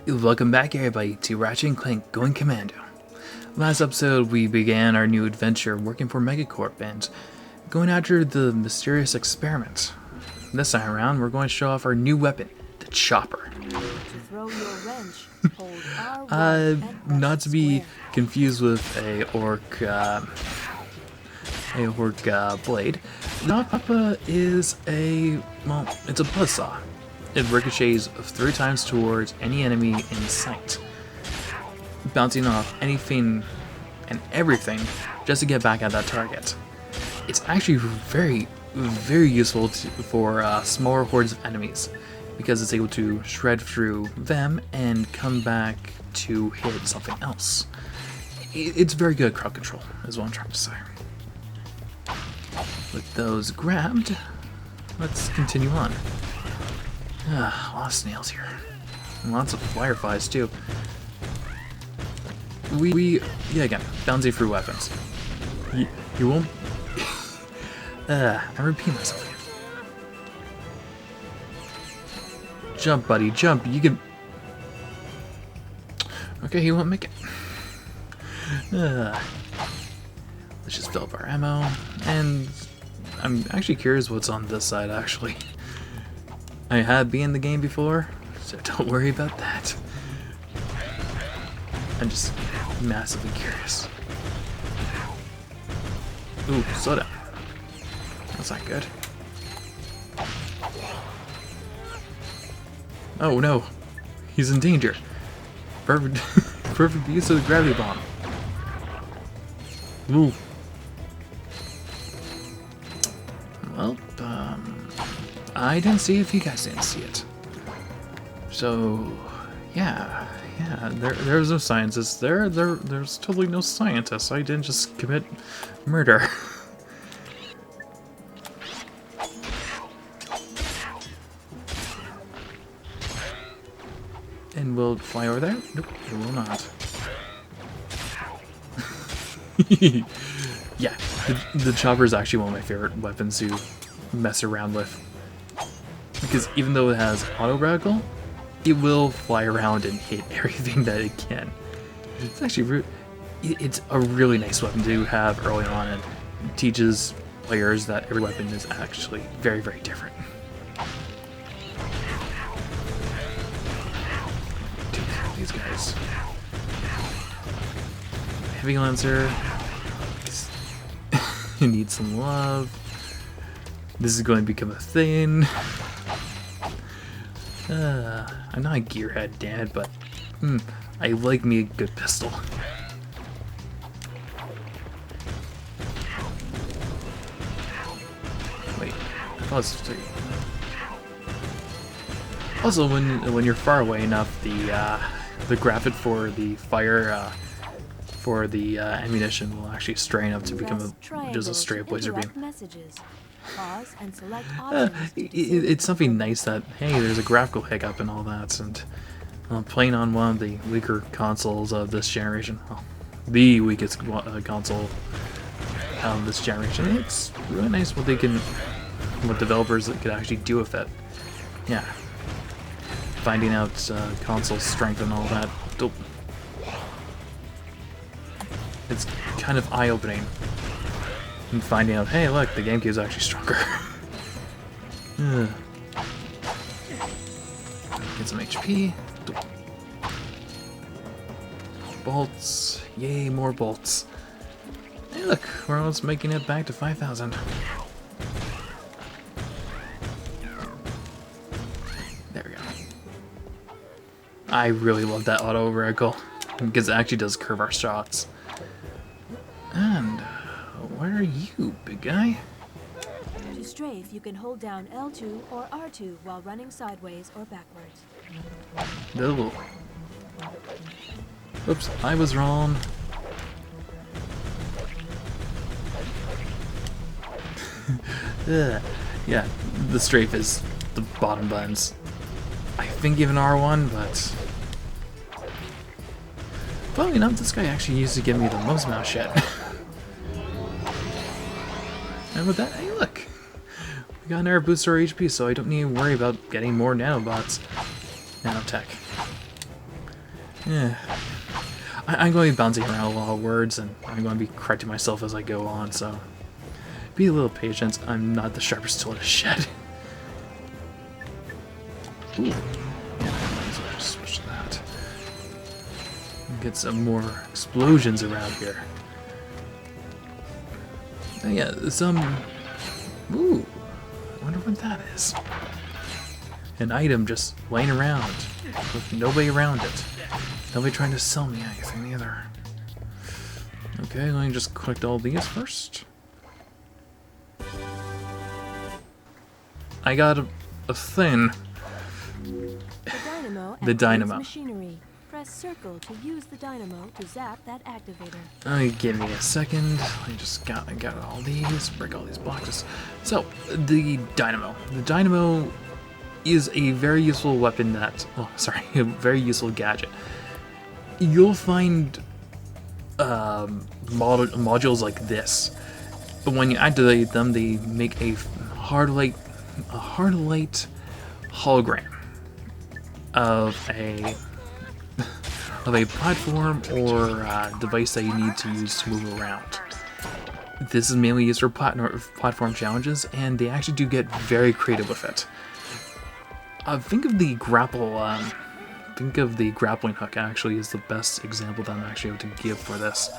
Welcome back everybody to Ratchet Clank Going Commando. Last episode we began our new adventure working for Megacorp and going after the mysterious experiment. This time around we're going to show off our new weapon, the chopper. Not to be confused with a orc blade. The chopper is it's a buzzsaw. It ricochets 3 times towards any enemy in sight, bouncing off anything and everything just to get back at that target. It's actually very useful for smaller hordes of enemies because it's able to shred through them and come back to hit something else. It's very good crowd control, is what I'm trying to say. With those grabbed, let's continue on. A lot of snails here. And lots of fireflies too. Yeah, again, bouncing through weapons. You won't... I'm repeating myself here. Jump, buddy, jump. You can... Okay, he won't make it. Let's just fill up our ammo. And I'm actually curious what's on this side, actually. I have been in the game before, so don't worry about that. I'm just massively curious. Ooh, soda. That's not good. Oh no, he's in danger. Perfect, perfect use of the gravity bomb. Ooh. Well, I didn't see it if you guys didn't see it. So, yeah, there's no scientists there. There's totally no scientists. I didn't just commit murder. And we'll fly over there? Nope, it will not. Yeah, the chopper is actually one of my favorite weapons to mess around with. Because even though it has auto reticle, it will fly around and hit everything that it can. It's actually it's a really nice weapon to have early on, and teaches players that every weapon is actually very different. Take care of these guys. Heavy Lancer. It needs some love. This is going to become a thing. I'm not a gearhead, damn it, but I like me a good pistol. Wait, I thought it was 3. Also, when you're far away enough, the graphic for the fire for the ammunition will actually strain up to become just a straight laser beam. Pause and select it's something nice that, hey, there's a graphical hiccup and all that, and playing on one of the weaker consoles of this generation, well, the weakest console of this generation, it's really nice what developers could actually do with it. Yeah, finding out console strength and all that. It's kind of eye-opening. And finding out, hey, look, the GameCube is actually stronger. Get some HP. Bolts. Yay, more bolts. Hey, look, we're almost making it back to 5,000. There we go. I really love that auto reticle because it actually does curve our shots. And where are you, big guy? To strafe, you can hold down L2 or R2 while running sideways or backwards. No. Oops, I was wrong. Yeah, the strafe is the bottom buttons. I think even R1, but... Well, you know, this guy actually used to give me the most amount of shit. And with that, hey look! We got an air boost our HP, so I don't need to worry about getting more nanobots. Nanotech. Yeah. I'm going to be bouncing around a lot of words, and I'm going to be correcting myself as I go on, so be a little patient. I'm not the sharpest tool in the shed. Ooh. Yeah, so just switch to that. Get some more explosions around here. Oh, yeah, some... Ooh. I wonder what that is. An item just laying around with nobody around it. Nobody trying to sell me anything either. Okay, let me just collect all these first. I got a thing. The dynamo. Machinery. Press circle to use the dynamo to zap that activator. Give me a second. I got all these. Break all these boxes. So the dynamo. The dynamo is a very useful weapon that. Oh, sorry, a very useful gadget. You'll find modules like this, but when you activate them, they make a hard light hologram of a platform or device that you need to use to move around. This is mainly used for platform challenges, and they actually do get very creative with it. Think of the grappling hook actually is the best example that I'm actually able to give for this.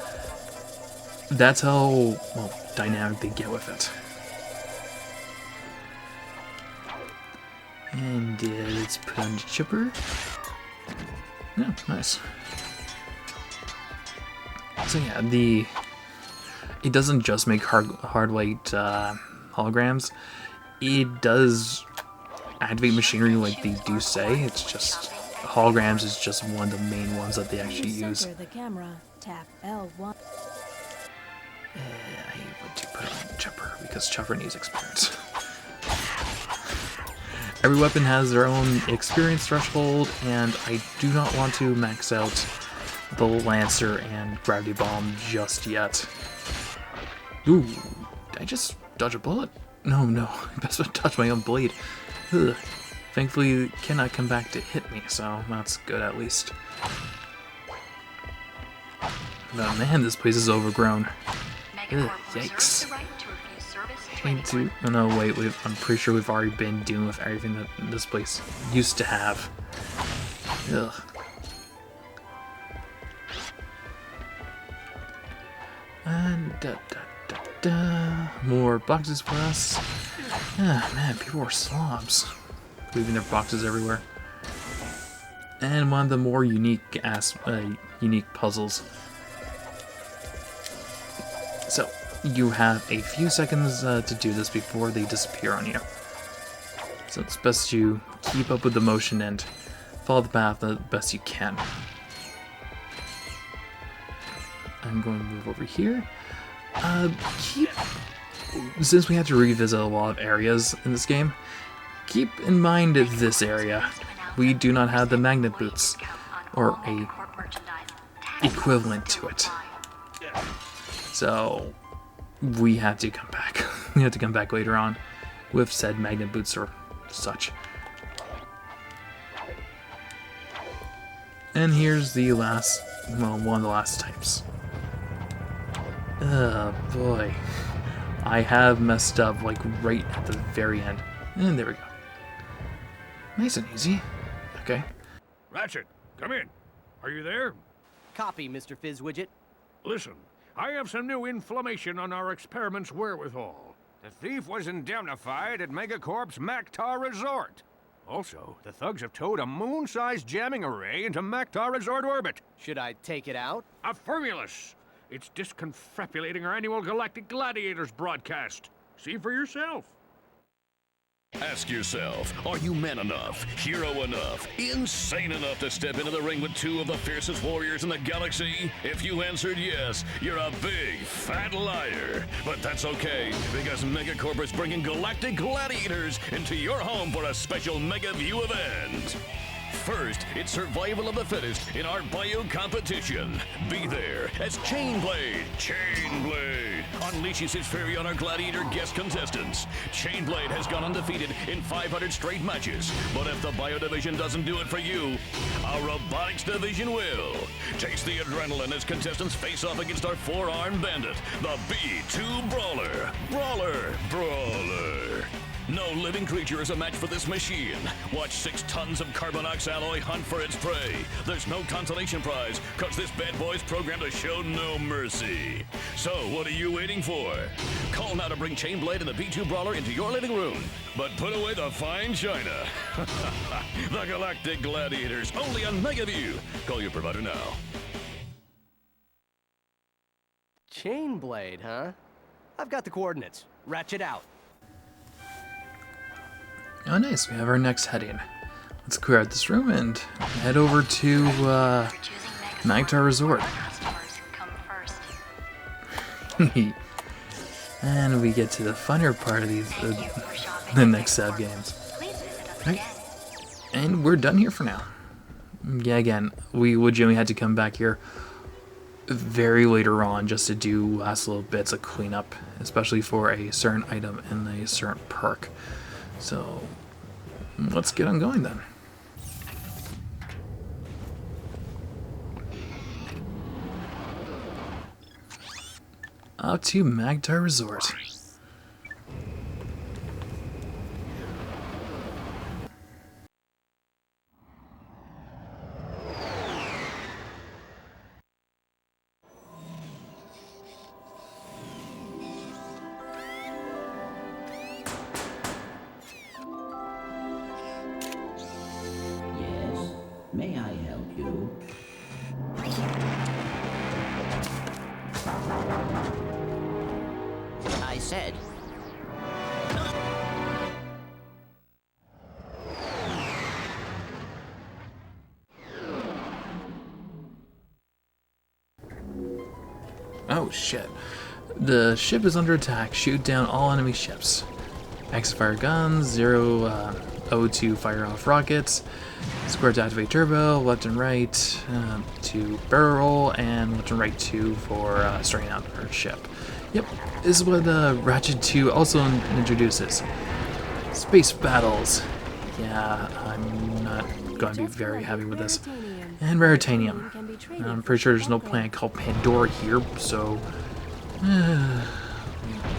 That's how dynamic they get with it. And let's put on the chipper. Yeah, nice. So yeah, it doesn't just make hard light holograms. It does activate machinery like they do say. It's just holograms is just one of the main ones that they actually use. The camera, tap L1. I want to put on Chopper because Chopper needs experience. Every weapon has their own experience threshold, and I do not want to max out the Lancer and Gravity Bomb just yet. Ooh, did I just dodge a bullet? No, I best not touch my own blade. Ugh. Thankfully, it cannot come back to hit me, so that's good at least. But man, this place is overgrown. Ugh, yikes. Oh no, wait, I'm pretty sure we've already been dealing with everything that this place used to have. Ugh. And more boxes for us. Ah, man, people are slobs, leaving their boxes everywhere. And one of the more unique puzzles. So, you have a few seconds to do this before they disappear on you. So it's best to keep up with the motion and follow the path the best you can. I'm going to move over here. Since we have to revisit a lot of areas in this game, keep in mind this area. We do not have the magnet boots, or a equivalent to it. So we have to come back. We have to come back later on with said magnet boots or such. And here's the last, well, one of the last types. Oh boy. I have messed up like right at the very end. And there we go. Nice and easy. Okay. Ratchet, come in. Are you there? Copy, Mr. Fizzwidget. Listen, I have some new information on our experiment's wherewithal. The thief was indemnified at Megacorp's Mactar Resort. Also, the thugs have towed a moon-sized jamming array into Mactar Resort orbit. Should I take it out? Affirmulous! It's disconfabulating our annual Galactic Gladiators broadcast. See for yourself. Ask yourself, are you man enough, hero enough, insane enough to step into the ring with two of the fiercest warriors in the galaxy? If you answered yes, you're a big, fat liar. But that's okay, because Megacorp is bringing Galactic Gladiators into your home for a special Mega View event. First, it's survival of the fittest in our bio competition. Be there as Chainblade. Chainblade unleashes his fury on our gladiator guest contestants. Chainblade has gone undefeated in 500 straight matches. But if the bio division doesn't do it for you, our robotics division will. Taste the adrenaline as contestants face off against our four-armed bandit, the B2 Brawler. Brawler. No living creature is a match for this machine. Watch 6 tons of Carbonox alloy hunt for its prey. There's no consolation prize, cause this bad boy's programmed to show no mercy. So, what are you waiting for? Call now to bring Chainblade and the B2 Brawler into your living room. But put away the fine china. The Galactic Gladiators, only on Megaview. Call your provider now. Chainblade, huh? I've got the coordinates. Ratchet out. Oh, nice. We have our next heading. Let's clear out this room and head over to Magtar Resort. And we get to the funnier part of these, the next set of games. Right. And we're done here for now. Yeah, again, we legitimately had to come back here very later on just to do last little bits of cleanup, especially for a certain item and a certain perk. So, let's get on going then. Up to Magtar Resort. May I help you? I said. Oh shit. The ship is under attack. Shoot down all enemy ships. X fire guns, 0 O2 fire off rockets, square to activate turbo, left and right to barrel roll, and left and right 2 for starting out our ship. Yep, this is what Ratchet 2 also introduces. Space battles. Yeah, I'm not going to be very happy with this. And Raritanium. I'm pretty sure there's no planet called Pandora here, so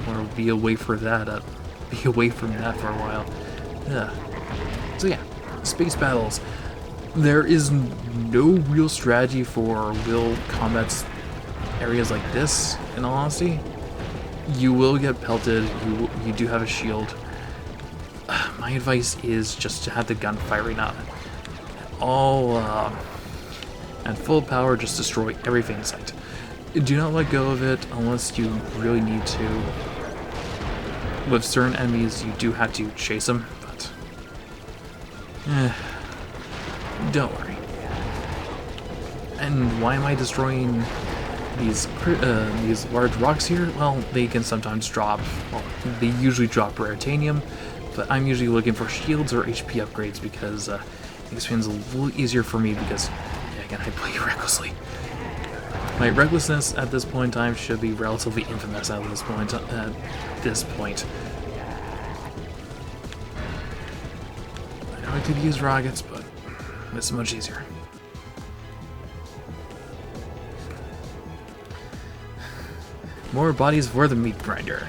we'll be away for that. Be away from that for a while. So yeah, space battles. There is no real strategy for real combat areas like this, in all honesty. You will get pelted, you do have a shield. My advice is just to have the gun firing up. All at full power, just destroy everything in sight. Do not let go of it unless you really need to. With certain enemies, you do have to chase them, but don't worry. And why am I destroying these large rocks here? Well, they can sometimes drop. Well, they usually drop Raritanium, but I'm usually looking for shields or HP upgrades because it makes things a little easier for me because, yeah, again, I play recklessly. My recklessness at this point in time should be relatively infamous at this point. I know I could use rockets, but it's much easier. More bodies for the meat grinder.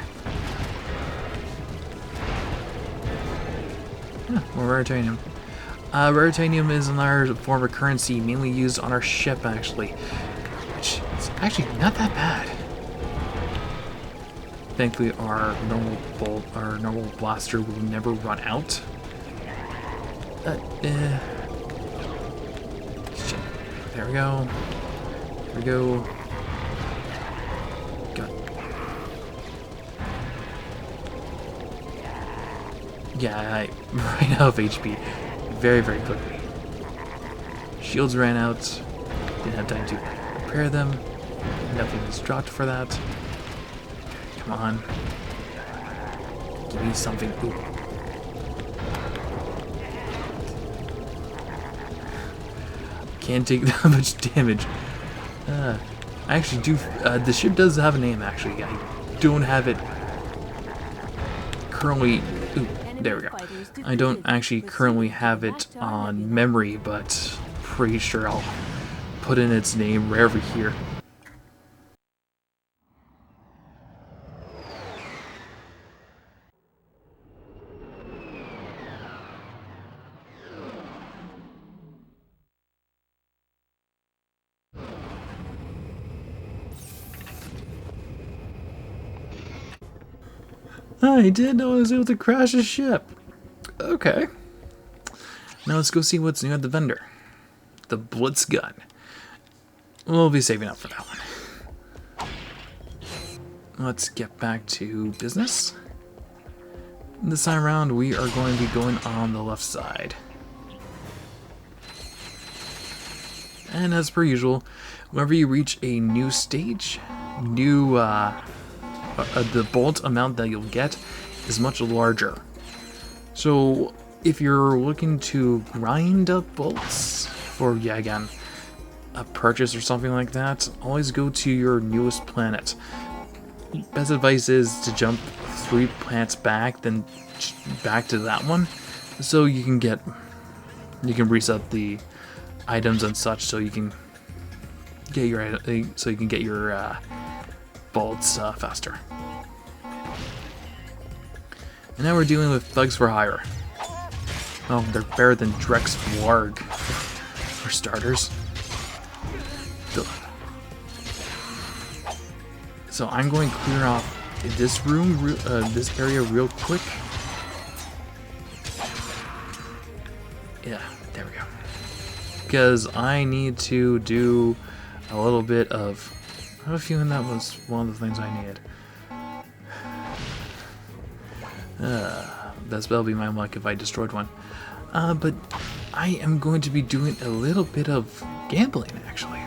Yeah, more Raritanium. Raritanium is another form of currency mainly used on our ship, actually. Which is actually not that bad. Thankfully, our normal blaster will never run out. Shit. There we go. There we go. God. Yeah, I ran out of HP very, very quickly. Shields ran out. Didn't have time to repair them. Nothing was dropped for that. Come on. Give me something. Ooh. can't take that much damage. I actually do. The ship does have a name, actually. I don't have it currently. Ooh, there we go. I don't actually currently have it on memory, but pretty sure I'll put in its name right over here. I did know I was able to crash a ship. Okay. Now let's go see what's new at the vendor. The Blitz gun. We'll be saving up for that one. Let's get back to business. This time around, we are going to be going on the left side. And as per usual, whenever you reach a new stage, the bolt amount that you'll get is much larger. So if you're looking to grind up bolts for, yeah, again, a purchase or something like that, always go to your newest planet. Best advice is to jump 3 planets back, then back to that one, so you can reset the items and such, so you can get your bolts faster. And now we're dealing with thugs for hire. Oh, they're better than Drex Warg, for starters. So I'm going to clear off this room, this area real quick. Yeah, there we go. Because I need to do a little bit of... I have a feeling that was one of the things I needed. That'll be my luck if I destroyed one. But I am going to be doing a little bit of gambling, actually.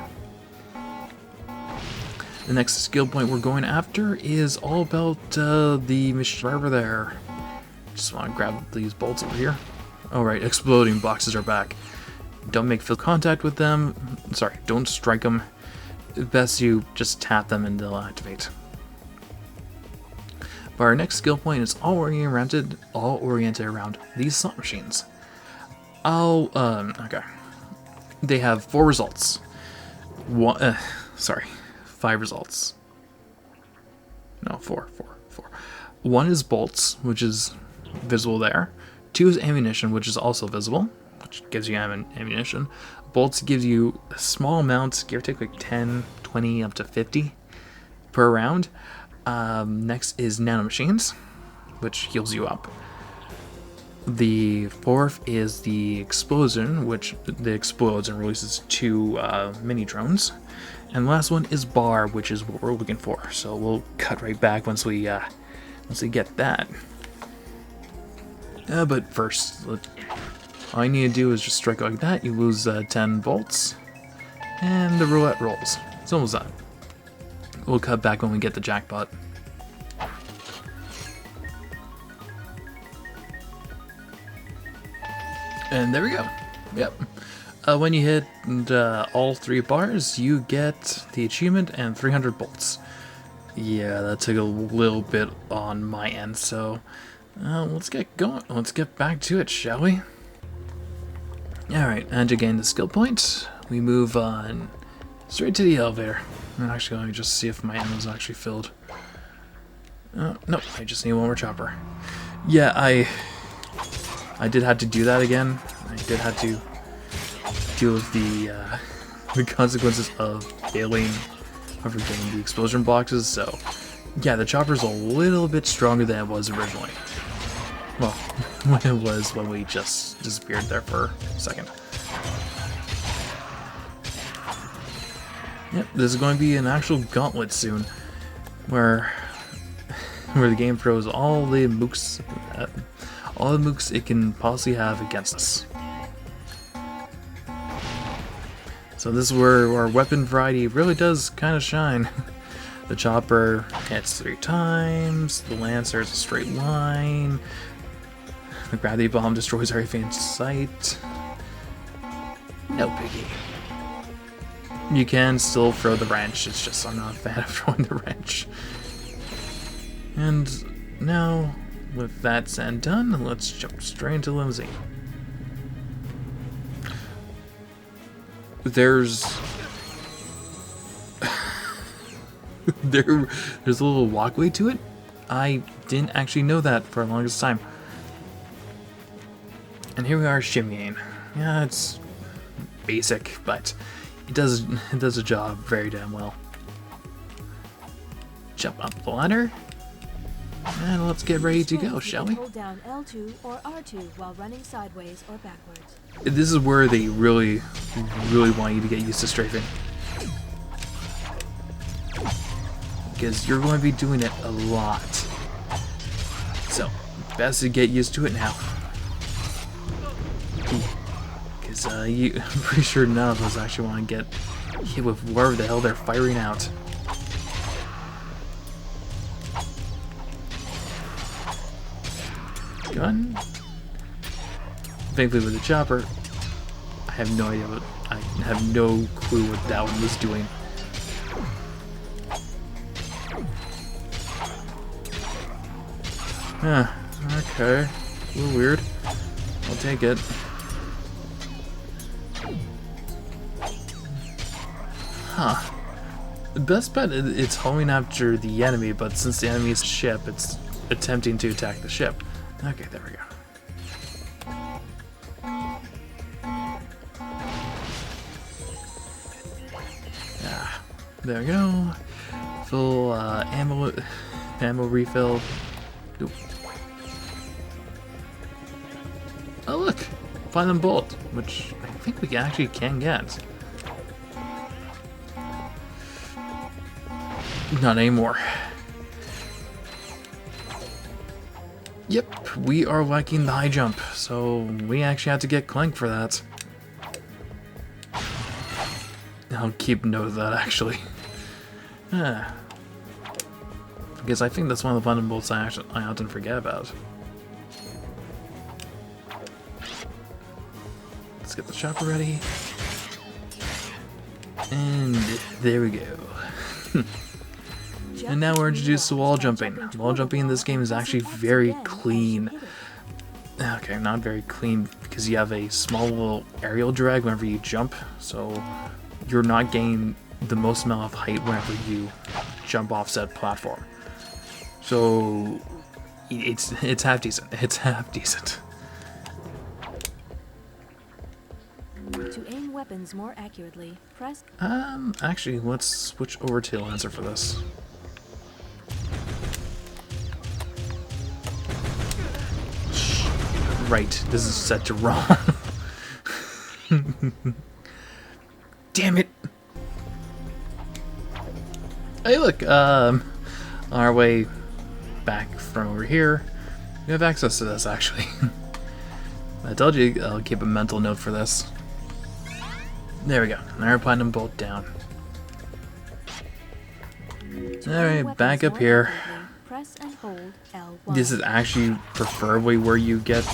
The next skill point we're going after is all about the machine driver there. Just want to grab these bolts over here. Alright, exploding boxes are back. Don't make physical contact with them. Sorry, don't strike them. Best you just tap them and they'll activate. But our next skill point is all oriented around these slot machines. Okay. They have 4 results. 5 results. No, 4. 1 is bolts, which is visible there. 2 is ammunition, which is also visible, which gives you ammunition. Bolts gives you small amounts, give or take like 10, 20, up to 50 per round. Next is nanomachines, which heals you up. The 4th is the explosion, which explodes and releases 2 mini drones. And the last one is bar, which is what we're looking for. So we'll cut right back once we get that. But first, all you need to do is just strike like that. You lose 10 volts, and the roulette rolls. It's almost done. We'll cut back when we get the jackpot. And there we go. Yep. When you hit all 3 bars, you get the achievement and 300 bolts. Yeah, that took a little bit on my end, so let's get going. Let's get back to it, shall we? Alright, and to gain the skill point, we move on straight to the elevator. Actually, let me just see if my ammo is actually filled. Nope, I just need one more chopper. Yeah, I did have to do that again. I did have to deal with the consequences of failing over getting the explosion boxes, so yeah, the chopper's a little bit stronger than it was originally. Well, when we just disappeared there for a second. Yep, this is going to be an actual gauntlet soon, where the game throws all the mooks it can possibly have against us. So this is where our weapon variety really does kind of shine. The chopper hits 3 times, the lancer is a straight line, the gravity bomb destroys everything in sight. No biggie. You can still throw the wrench, it's just I'm not a fan of throwing the wrench. And now, with that said done, let's jump straight into limousine. There's there's a little walkway to it. I didn't actually know that for the longest time. And here we are shimmying. Yeah, it's basic, but it does a job very damn well. Jump up the ladder. And let's get ready to go, shall we? Hold down L2 or R2 while running sideways or backwards. This is where they really want you to get used to strafing. Because you're going to be doing it a lot. So, best to get used to it now. Because I'm pretty sure none of us actually want to get hit with whatever the hell they're firing out. Gun. Thankfully with the chopper, I have no idea what, I have no clue what that one was doing. Okay. A little weird. I'll take it. Huh. The best bet is it's homing after the enemy, but since the enemy's ship, it's attempting to attack the ship. Okay, there we go. There we go. Full ammo refill. Oop. Oh look, platinum bolt, which I think we actually can get. Not anymore. Yep, we are lacking the high jump, so we actually have to get Clank for that. I'll keep note of that actually. Because I think that's one of the platinum bolts I often forget about. Let's get the chopper ready. And there we go. And now we're introduced to wall jumping. Wall jumping in this game is actually very clean. Okay, not very clean because you have a small little aerial drag whenever you jump, so you're not gaining the most amount of height whenever you jump off said platform. So it's half decent. It's half decent. To aim weapons more accurately, press. Actually, let's switch over to the Lancer for this. Right, this is set to wrong. Damn it! Hey, look, on our way back from over here, we have access to this, actually. I told you I'll keep a mental note for this. There we go. Our platinum bolt down. Alright, back up here. Press and hold L1. This is actually preferably where you get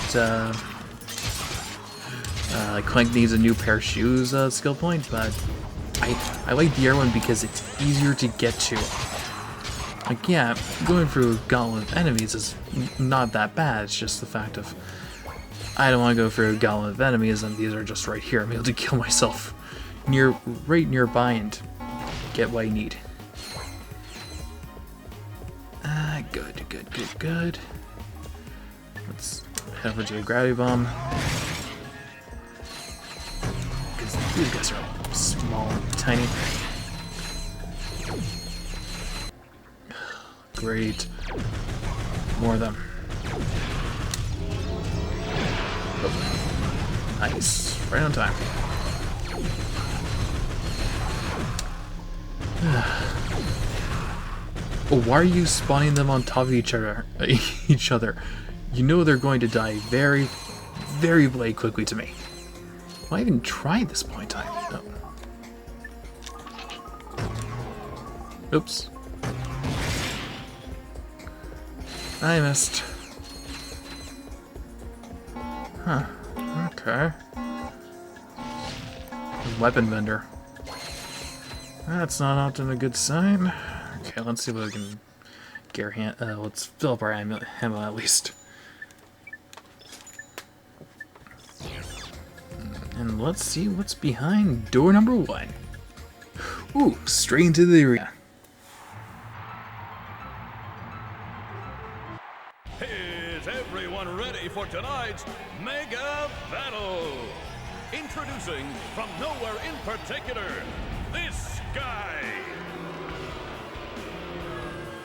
Clank needs a new pair of shoes skill point, but I like the air one because it's easier to get to. Like, yeah, going through a gauntlet of enemies is not that bad, it's just the fact of I don't want to go through a gauntlet of enemies and these are just right here. I'm able to kill myself right nearby and get what I need. Good. Let's head over to a gravity bomb. Because these guys are small and tiny. Great. More of them. Oh. Nice. Right on time. Why are you spawning them on top of each other? You know they're going to die very, very quickly to me. Why even try this point time? No. Oops. I missed. Huh. Okay. Weapon vendor. That's not often a good sign. Okay, let's see what we can get our hand. Let's fill up our ammo at least. And let's see what's behind door number 1. Ooh, straight into the arena. Is everyone ready for tonight's Mega Battle? Introducing from nowhere in particular, this guy.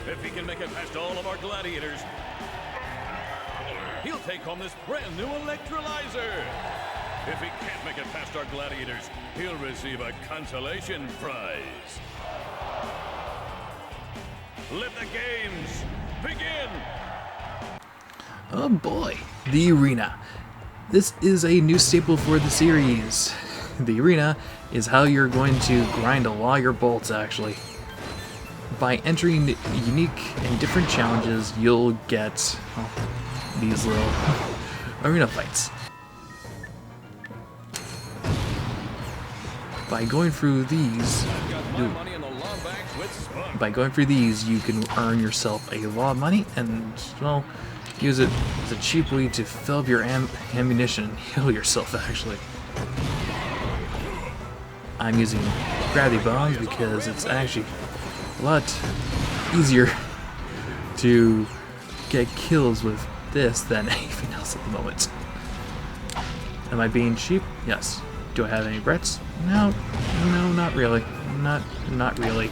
If he can make it past all of our gladiators, he'll take home this brand new electrolyzer. If he can't make it past our gladiators, he'll receive a consolation prize. Let the games begin! Oh boy, the arena. This is a new staple for the series. The arena is how you're going to grind a lot of your bolts, actually. By entering unique and different challenges, you'll get these little arena fights. By going through these, you can earn yourself a lot of money and, well, use it as a cheap way to fill up your ammunition and heal yourself, actually. I'm using gravity bombs because it's actually a lot easier to get kills with this than anything else at the moment. Am I being cheap? Yes. Do I have any regrets? No, not really. Not really.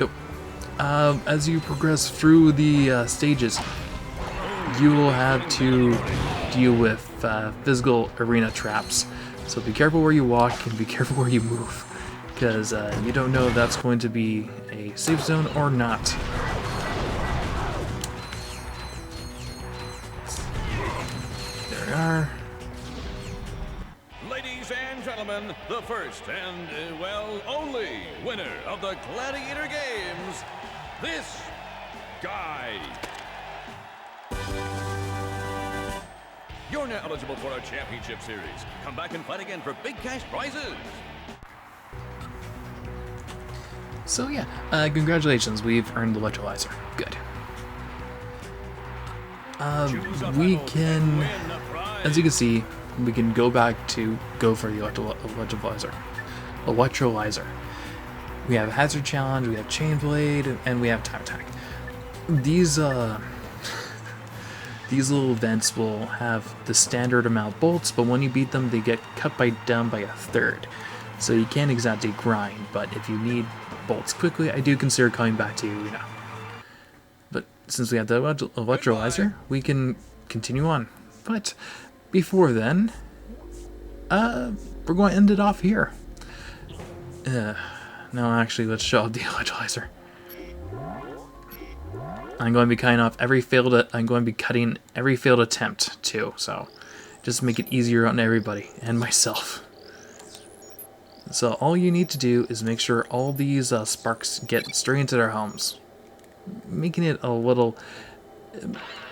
Nope. As you progress through the stages, you will have to deal with physical arena traps. So be careful where you walk and be careful where you move, because you don't know if that's going to be a safe zone or not. There we are. Ladies and gentlemen, the first and, well, only winner of the Gladiator Games, this guy. You're now eligible for our championship series. Come back and fight again for big cash prizes. So yeah, congratulations, we've earned the electrolyzer. Good. We can, as you can see, we can go back to go for the electrolyzer. We have Hazard Challenge, we have Chain Blade, and we have Time Attack. These little events will have the standard amount of bolts, but when you beat them, they get cut down by 1/3. So you can't exactly grind, but if you need bolts quickly, I do consider coming back to arena. But since we have the electrolyzer, we can continue on. But before then, we're going to end it off here. No, actually, let's show off the electrolyzer. I'm going to be cutting every failed attempt too, so just make it easier on everybody and myself. So all you need to do is make sure all these sparks get straight into their homes, making it a little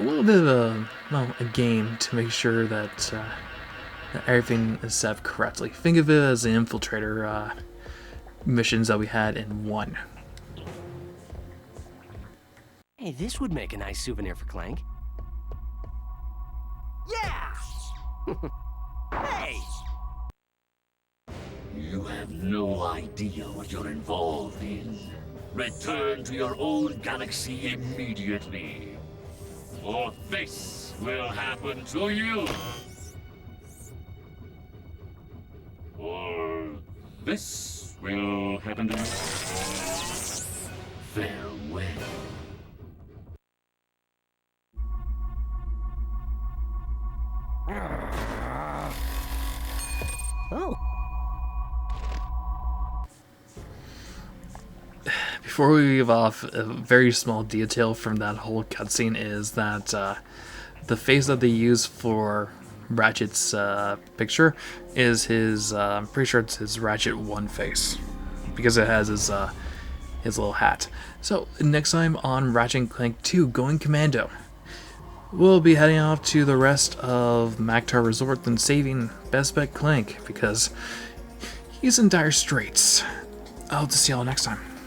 bit of a game to make sure that everything is set up correctly. Think of it as the infiltrator missions that we had in 1. Hey, this would make a nice souvenir for Clank. Yeah! Hey! You have no idea what you're involved in. Return to your own galaxy immediately, or this will happen to you. Or this will happen to you. Farewell. Oh. Before we leave off, a very small detail from that whole cutscene is that the face that they use for Ratchet's picture is his, I'm pretty sure it's his Ratchet 1 face, because it has his little hat. So, next time on Ratchet Clank 2 Going Commando, we'll be heading off to the rest of Mactar Resort and saving Best Bet Clank, because he's in dire straits. I hope to see y'all next time.